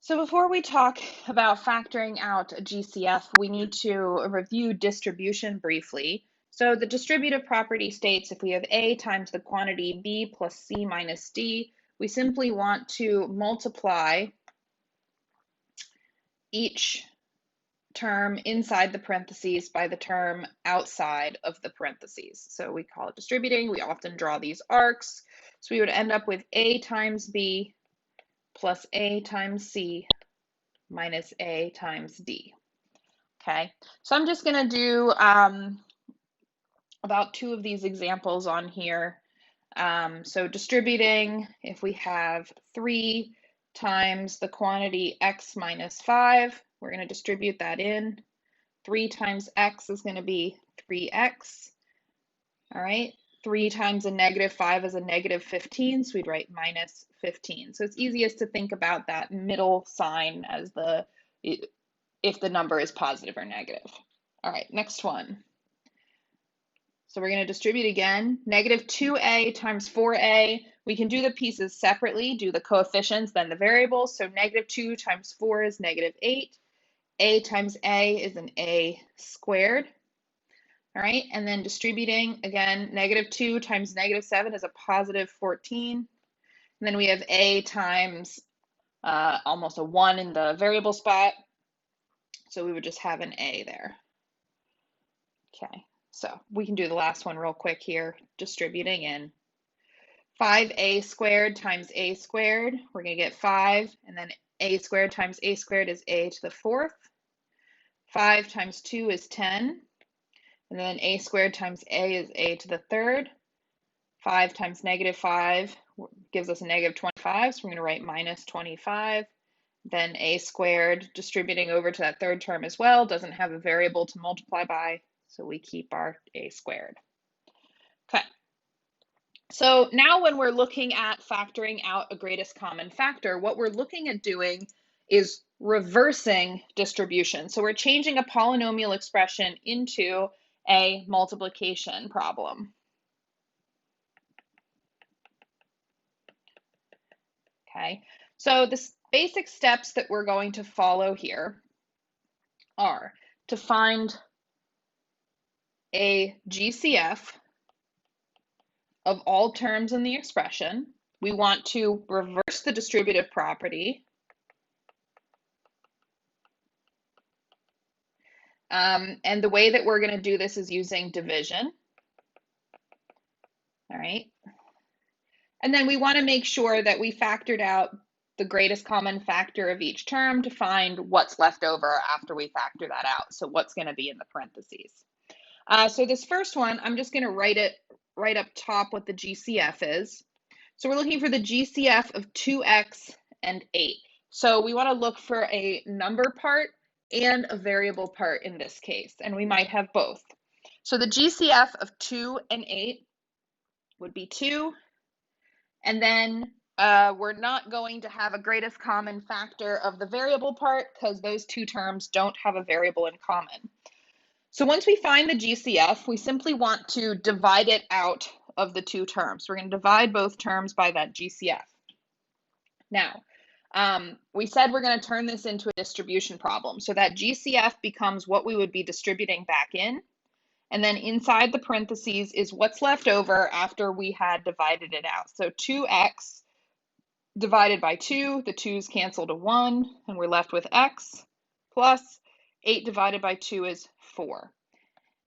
So before we talk about factoring out a GCF, we need to review distribution briefly. So the distributive property states if we have A times the quantity B plus C minus D, we simply want to multiply each term inside the parentheses by the term outside of the parentheses. So we call it distributing. We often draw these arcs. So we would end up with A times B plus A times C minus A times D. Okay, so I'm just going to do about two of these examples on here. So distributing, if we have 3 times the quantity x minus 5, we're going to distribute that in. 3 times x is going to be 3x. All right, 3 times a negative 5 is a negative 15, so we'd write minus 15. So it's easiest to think about that middle sign as if the number is positive or negative. All right, next one. So we're going to distribute again. Negative 2a times 4a. We can do the pieces separately, do the coefficients, then the variables. So negative 2 times 4 is negative 8. A times a is an a squared. All right, and then distributing, again, negative 2 times negative 7 is a positive 14. And then we have a times almost a 1 in the variable spot. So we would just have an a there. Okay, so we can do the last one real quick here, distributing in. 5a squared times a squared, we're going to get 5, and then a squared times a squared is a to the 4th. 5 times 2 is 10, and then a squared times a is a to the 3rd. 5 times negative 5 gives us a negative 25, so we're going to write minus 25. Then a squared, distributing over to that third term as well, doesn't have a variable to multiply by, so we keep our a squared. Okay. So now when we're looking at factoring out a greatest common factor, what we're looking at doing is reversing distribution. So we're changing a polynomial expression into a multiplication problem. Okay, so the basic steps that we're going to follow here are to find a GCF of all terms in the expression. We want to reverse the distributive property. And the way that we're going to do this is using division. All right. And then we want to make sure that we factored out the greatest common factor of each term to find what's left over after we factor that out. So what's going to be in the parentheses. So this first one, I'm just going to write it right up top what the GCF is. So we're looking for the GCF of 2x and 8. So we want to look for a number part and a variable part in this case, and we might have both. So the GCF of 2 and 8 would be 2, and then we're not going to have a greatest common factor of the variable part because those two terms don't have a variable in common. So once we find the GCF, we simply want to divide it out of the two terms. We're going to divide both terms by that GCF. Now, we said we're going to turn this into a distribution problem. So that GCF becomes what we would be distributing back in. And then inside the parentheses is what's left over after we had divided it out. So 2x divided by 2, the 2's cancel to 1, and we're left with x, plus 8 divided by 2 is 4.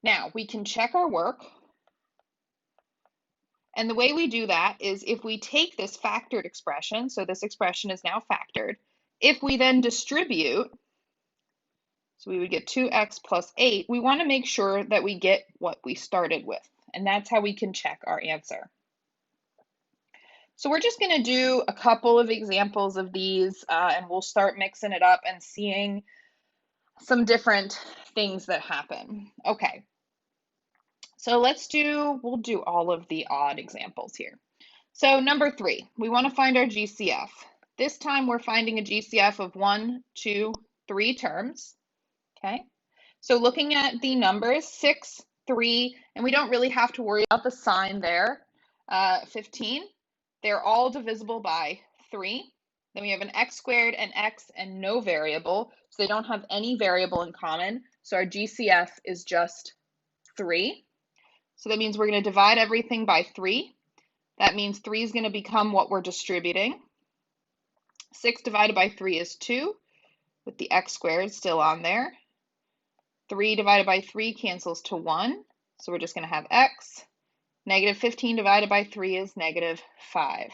Now, we can check our work. And the way we do that is if we take this factored expression, so this expression is now factored, if we then distribute, so we would get 2x plus 8, we want to make sure that we get what we started with. And that's how we can check our answer. So we're just going to do a couple of examples of these, and we'll start mixing it up and seeing some different things that happen. Okay. So we'll do all of the odd examples here. So number 3, we want to find our GCF. This time we're finding a GCF of 1, 2, 3 terms. Okay. So looking at the numbers 6, 3, and we don't really have to worry about the sign there, 15. They're all divisible by 3. Then we have an x squared and x and no variable. So they don't have any variable in common. So our GCF is just 3. So that means we're going to divide everything by 3. That means 3 is going to become what we're distributing. 6 divided by 3 is 2, with the x squared still on there. 3 divided by 3 cancels to 1, so we're just going to have x. Negative 15 divided by 3 is negative 5.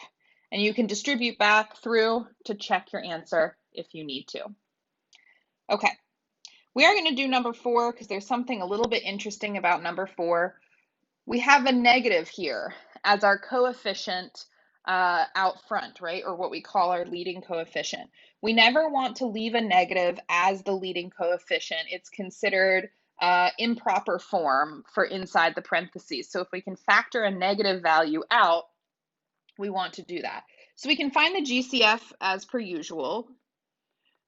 And you can distribute back through to check your answer if you need to. Okay, we are going to do number 4 because there's something a little bit interesting about number 4. We have a negative here as our coefficient out front, right? Or what we call our leading coefficient. We never want to leave a negative as the leading coefficient. It's considered improper form for inside the parentheses. So if we can factor a negative value out, we want to do that. So we can find the GCF as per usual.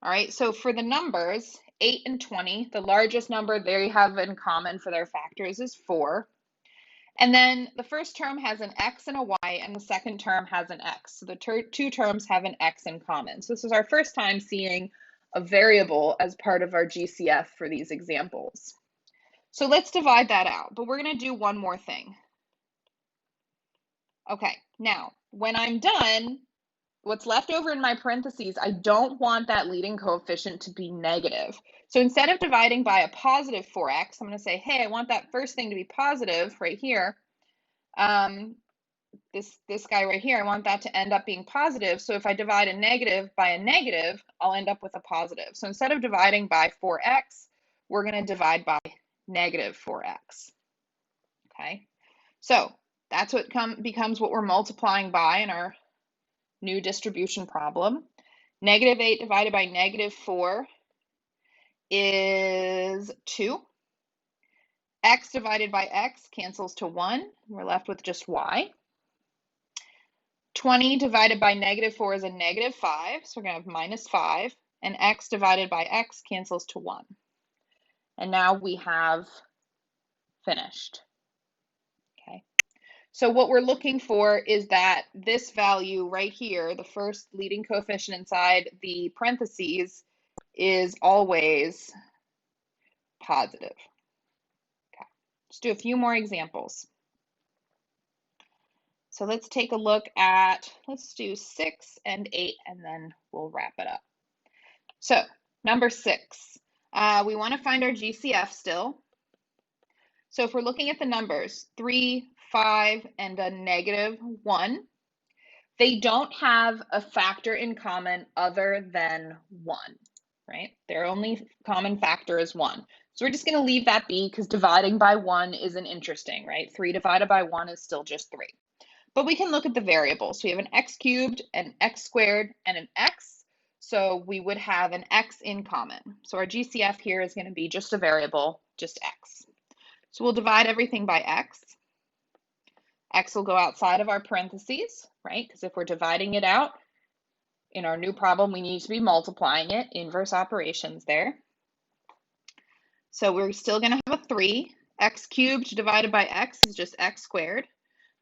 All right, so for the numbers, 8 and 20, the largest number they have in common for their factors is 4. And then the first term has an x and a y, and the second term has an x. So the two terms have an x in common. So this is our first time seeing a variable as part of our GCF for these examples. So let's divide that out, but we're going to do one more thing. Okay, now when I'm done, what's left over in my parentheses, I don't want that leading coefficient to be negative. So instead of dividing by a positive 4x, I'm going to say, hey, I want that first thing to be positive right here. This guy right here, I want that to end up being positive. So if I divide a negative by a negative, I'll end up with a positive. So instead of dividing by 4x, we're going to divide by negative 4x. Okay, so that's what becomes what we're multiplying by in our new distribution problem. Negative 8 divided by negative 4 is 2. X divided by x cancels to 1. We're left with just y. 20 divided by negative 4 is a negative 5, so we're going to have minus 5. And x divided by x cancels to 1. And now we have finished. Okay. So what we're looking for is that this value right here, the first leading coefficient inside the parentheses, is always positive. Okay. Let's do a few more examples. So let's take a look at, let's do 6 and 8, and then we'll wrap it up. So number 6, we want to find our GCF still. So if we're looking at the numbers 3, 5, and a negative 1, they don't have a factor in common other than 1, right? Their only common factor is 1. So we're just going to leave that be because dividing by 1 isn't interesting, right? 3 divided by 1 is still just 3. But we can look at the variables. So we have an x cubed, an x squared, and an x. So we would have an x in common. So our GCF here is going to be just a variable, just x. So we'll divide everything by x. X will go outside of our parentheses, right? Because if we're dividing it out in our new problem, we need to be multiplying it, inverse operations there. So we're still going to have a 3. X cubed divided by x is just x squared.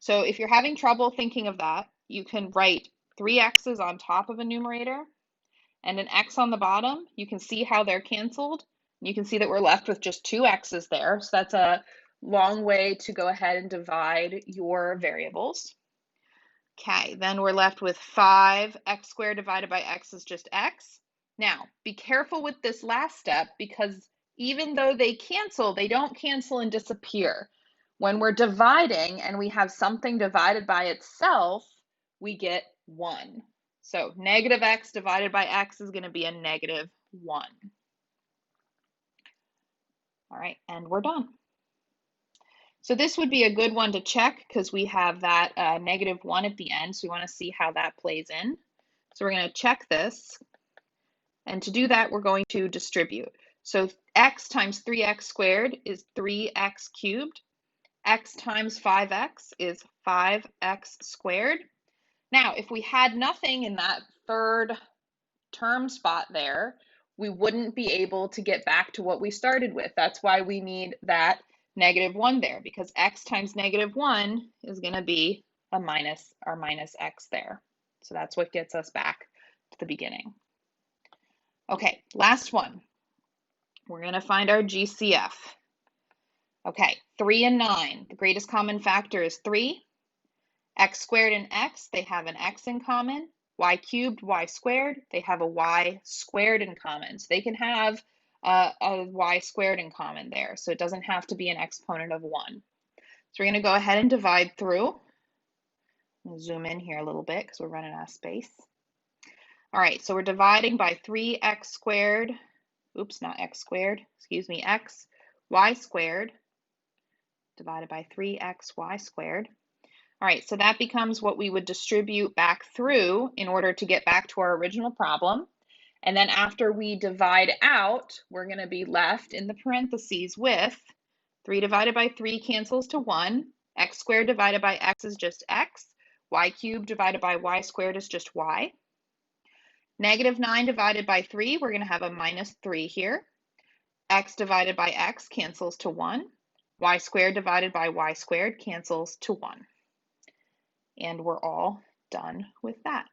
So if you're having trouble thinking of that, you can write 3 x's on top of a numerator and an x on the bottom. You can see how they're canceled. You can see that we're left with just 2 x's there. So that's a long way to go ahead and divide your variables. Okay, then we're left with 5. X squared divided by x is just x. Now, be careful with this last step because even though they cancel, they don't cancel and disappear. When we're dividing and we have something divided by itself, we get 1. So negative x divided by x is going to be a negative 1. All right, and we're done. So this would be a good one to check because we have that negative 1 at the end. So we want to see how that plays in. So we're going to check this. And to do that, we're going to distribute. So x times 3x squared is 3x cubed. X times 5x is 5x squared. Now, if we had nothing in that third term spot there, we wouldn't be able to get back to what we started with. That's why we need that negative 1 there, because x times negative 1 is going to be a minus, our minus x there. So that's what gets us back at the beginning. Okay, last one. We're going to find our GCF. Okay, 3 and 9. The greatest common factor is 3. X squared and x, they have an x in common. Y cubed, y squared, they have a y squared in common. So they can have a y squared in common there. So it doesn't have to be an exponent of 1. So we're going to go ahead and divide through. We'll zoom in here a little bit because we're running out of space. All right, so we're dividing by 3x squared. Oops, not x squared. Excuse me, x, y squared divided by 3xy squared. All right, so that becomes what we would distribute back through in order to get back to our original problem. And then after we divide out, we're going to be left in the parentheses with 3 divided by 3 cancels to 1. X squared divided by x is just x. Y cubed divided by y squared is just y. Negative 9 divided by 3, we're going to have a minus 3 here. X divided by x cancels to 1. Y squared divided by y squared cancels to 1. And we're all done with that.